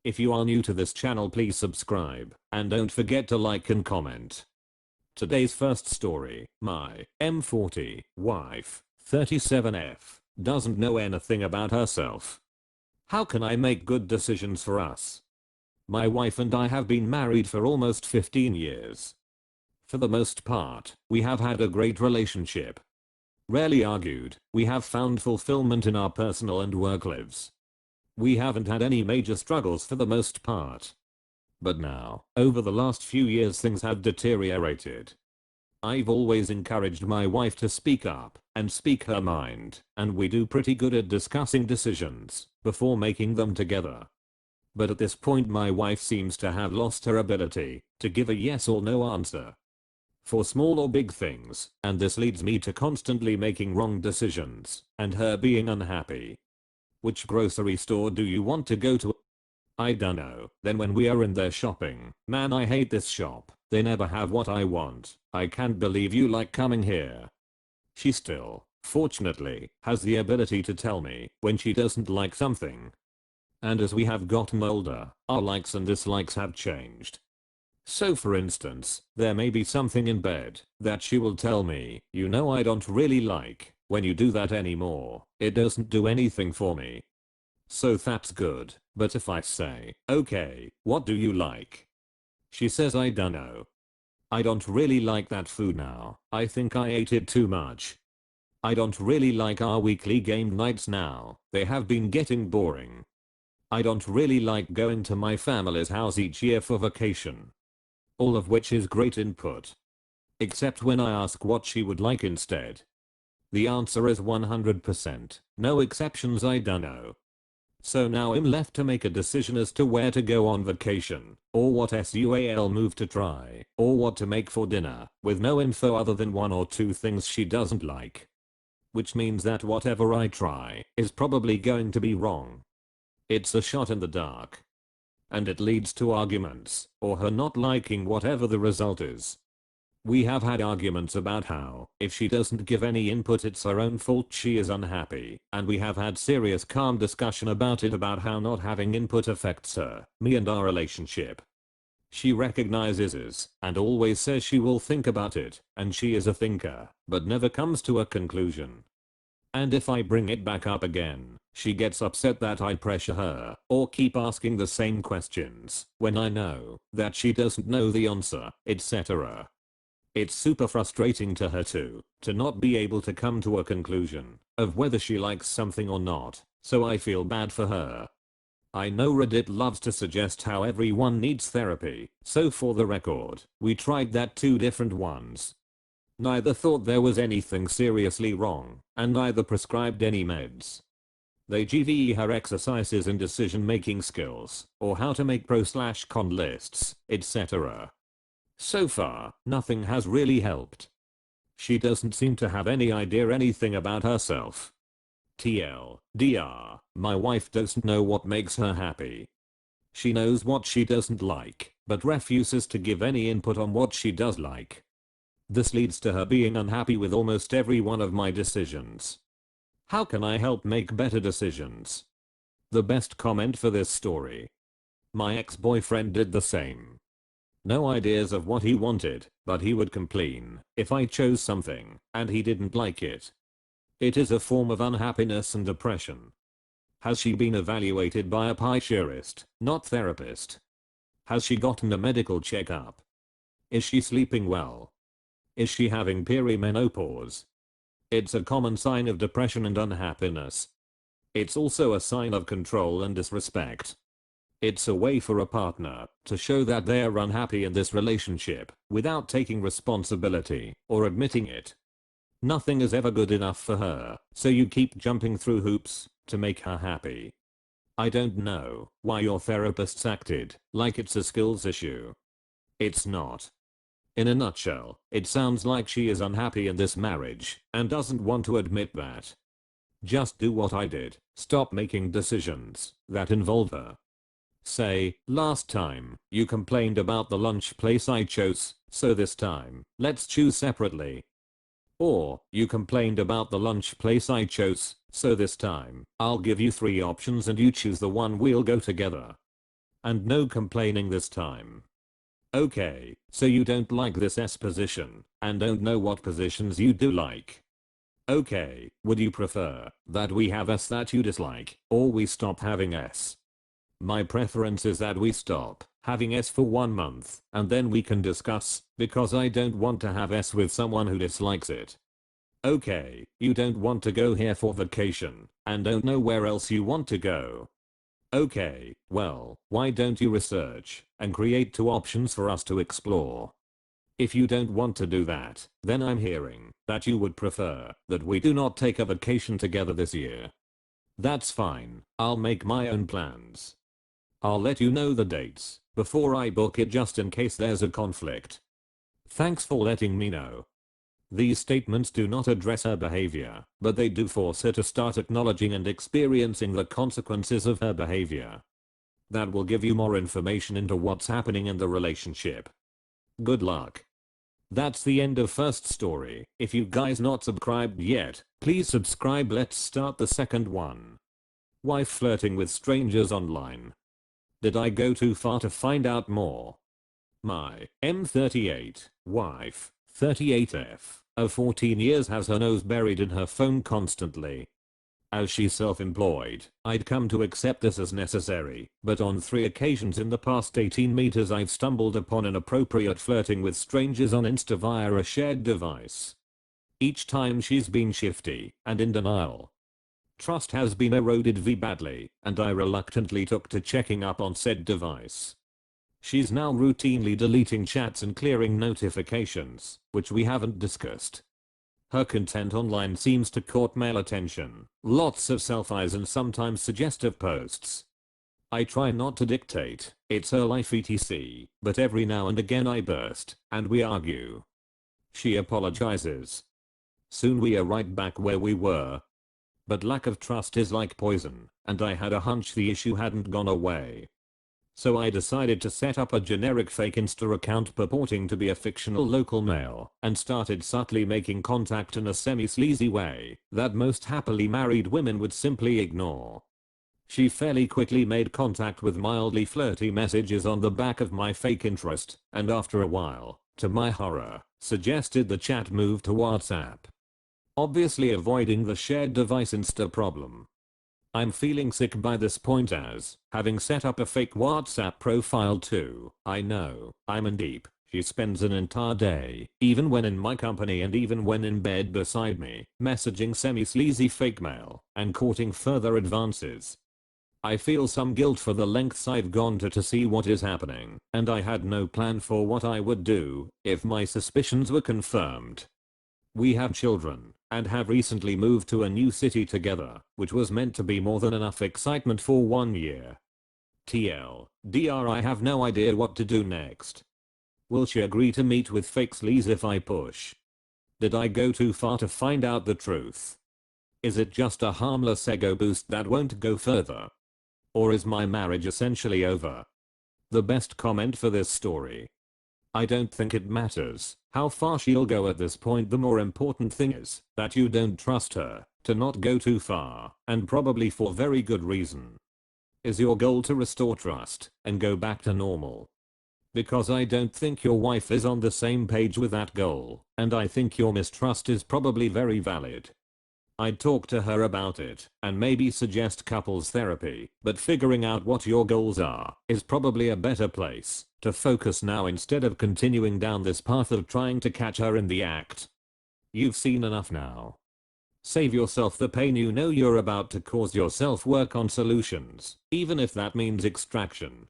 If you are new to this channel, please subscribe and don't forget to like and comment. Today's first story, my M40 wife, 37F, doesn't know anything about herself. How can I make good decisions for us? My wife and I have been married for almost 15 years. For the most part, we have had a great relationship. Rarely argued, we have found fulfillment in our personal and work lives. We haven't had any major struggles for the most part. But now, over the last few years, things have deteriorated. I've always encouraged my wife to speak up and speak her mind, and we do pretty good at discussing decisions before making them together. But at this point, my wife seems to have lost her ability to give a yes or no answer for small or big things, and this leads me to constantly making wrong decisions and her being unhappy. Which grocery store do you want to go to? I dunno. Then when we are in there shopping, man, I hate this shop. They never have what I want. I can't believe you like coming here. She still, fortunately, has the ability to tell me when she doesn't like something. And as we have gotten older, our likes and dislikes have changed. So for instance, there may be something in bed that she will tell me, you know, I don't really like when you do that anymore. It doesn't do anything for me. So that's good. But if I say, okay, what do you like? She says, I dunno. I don't really like that food now. I think I ate it too much. I don't really like our weekly game nights now. They have been getting boring. I don't really like going to my family's house each year for vacation. All of which is great input. Except when I ask what she would like instead. The answer is 100%. No exceptions, I dunno. So now I'm left to make a decision as to where to go on vacation, or what SUAL move to try, or what to make for dinner, with no info other than one or two things she doesn't like. Which means that whatever I try is probably going to be wrong. It's a shot in the dark. And it leads to arguments, or her not liking whatever the result is. We have had arguments about how, if she doesn't give any input, it's her own fault she is unhappy, and we have had serious calm discussion about it, about how not having input affects her, me and our relationship. She recognizes this, and always says she will think about it, and she is a thinker, but never comes to a conclusion. And if I bring it back up again, she gets upset that I pressure her or keep asking the same questions when I know that she doesn't know the answer, etc. It's super frustrating to her too, to not be able to come to a conclusion of whether she likes something or not, so I feel bad for her. I know Reddit loves to suggest how everyone needs therapy, so for the record, we tried that 2 different ones. Neither thought there was anything seriously wrong, and neither prescribed any meds. They gave her exercises in decision making skills, or how to make pro/con lists, etc. So far, nothing has really helped. She doesn't seem to have any idea anything about herself. TLDR, my wife doesn't know what makes her happy. She knows what she doesn't like, but refuses to give any input on what she does like. This leads to her being unhappy with almost every one of my decisions. How can I help make better decisions? The best comment for this story. My ex-boyfriend did the same. No ideas of what he wanted, but he would complain if I chose something and he didn't like it. It is a form of unhappiness and depression. Has she been evaluated by a psychiatrist, not therapist? Has she gotten a medical checkup? Is she sleeping well? Is she having perimenopause? It's a common sign of depression and unhappiness. It's also a sign of control and disrespect. It's a way for a partner to show that they are unhappy in this relationship without taking responsibility or admitting it. Nothing is ever good enough for her, so you keep jumping through hoops to make her happy. I don't know why your therapists acted like it's a skills issue. It's not. In a nutshell, it sounds like she is unhappy in this marriage and doesn't want to admit that. Just do what I did. Stop making decisions that involve her. Say, last time, you complained about the lunch place I chose, so this time, let's choose separately. Or, you complained about the lunch place I chose, so this time, I'll give you 3 options and you choose the one, we'll go together. and no complaining this time. Okay, so you don't like this S position, and don't know what positions you do like. Okay, would you prefer that we have S that you dislike, or we stop having S? My preference is that we stop having S for 1 month, and then we can discuss, because I don't want to have S with someone who dislikes it. Okay, you don't want to go here for vacation, and don't know where else you want to go. Okay, well, why don't you research and create 2 options for us to explore? If you don't want to do that, then I'm hearing that you would prefer that we do not take a vacation together this year. That's fine, I'll make my own plans. I'll let you know the dates before I book it just in case there's a conflict. Thanks for letting me know. These statements do not address her behavior, but they do force her to start acknowledging and experiencing the consequences of her behavior. That will give you more information into what's happening in the relationship. Good luck. That's the end of first story. If you guys not subscribed yet, please subscribe. Let's start the second one. Wife flirting with strangers online. Did I go too far to find out more? My M38 wife, 38F, of 14 years has her nose buried in her phone constantly. As she's self-employed, I'd come to accept this as necessary, but on 3 occasions in the past 18 meters I've stumbled upon inappropriate flirting with strangers on Insta via a shared device. Each time she's been shifty and in denial. Trust has been eroded badly, and I reluctantly took to checking up on said device. She's now routinely deleting chats and clearing notifications, which we haven't discussed. Her content online seems to court male attention, lots of selfies and sometimes suggestive posts. I try not to dictate, it's her life etc, but every now and again I burst, and we argue. She apologizes. Soon we are right back where we were. But lack of trust is like poison, and I had a hunch the issue hadn't gone away. So I decided to set up a generic fake Insta account purporting to be a fictional local male and started subtly making contact in a semi-sleazy way that most happily married women would simply ignore. She fairly quickly made contact with mildly flirty messages on the back of my fake interest, and after a while, to my horror, suggested the chat move to WhatsApp. Obviously avoiding the shared device Insta problem. I'm feeling sick by this point as, having set up a fake WhatsApp profile too, I know, I'm in deep. She spends an entire day, even when in my company and even when in bed beside me, messaging semi-sleazy fake mail and courting further advances. I feel some guilt for the lengths I've gone to see what is happening, and I had no plan for what I would do if my suspicions were confirmed. We have children, and have recently moved to a new city together, which was meant to be more than enough excitement for 1 year. TLDR, I have no idea what to do next. Will she agree to meet with fake sleaze if I push? Did I go too far to find out the truth? Is it just a harmless ego boost that won't go further? Or is my marriage essentially over? The best comment for this story. I don't think it matters how far she'll go at this point. The more important thing is that you don't trust her to not go too far, and probably for very good reason. Is your goal to restore trust and go back to normal? Because I don't think your wife is on the same page with that goal, and I think your mistrust is probably very valid. I'd talk to her about it and maybe suggest couples therapy, but figuring out what your goals are is probably a better place to focus now instead of continuing down this path of trying to catch her in the act. You've seen enough now. Save yourself the pain. You know you're about to cause yourself. Work on solutions, even if that means extraction.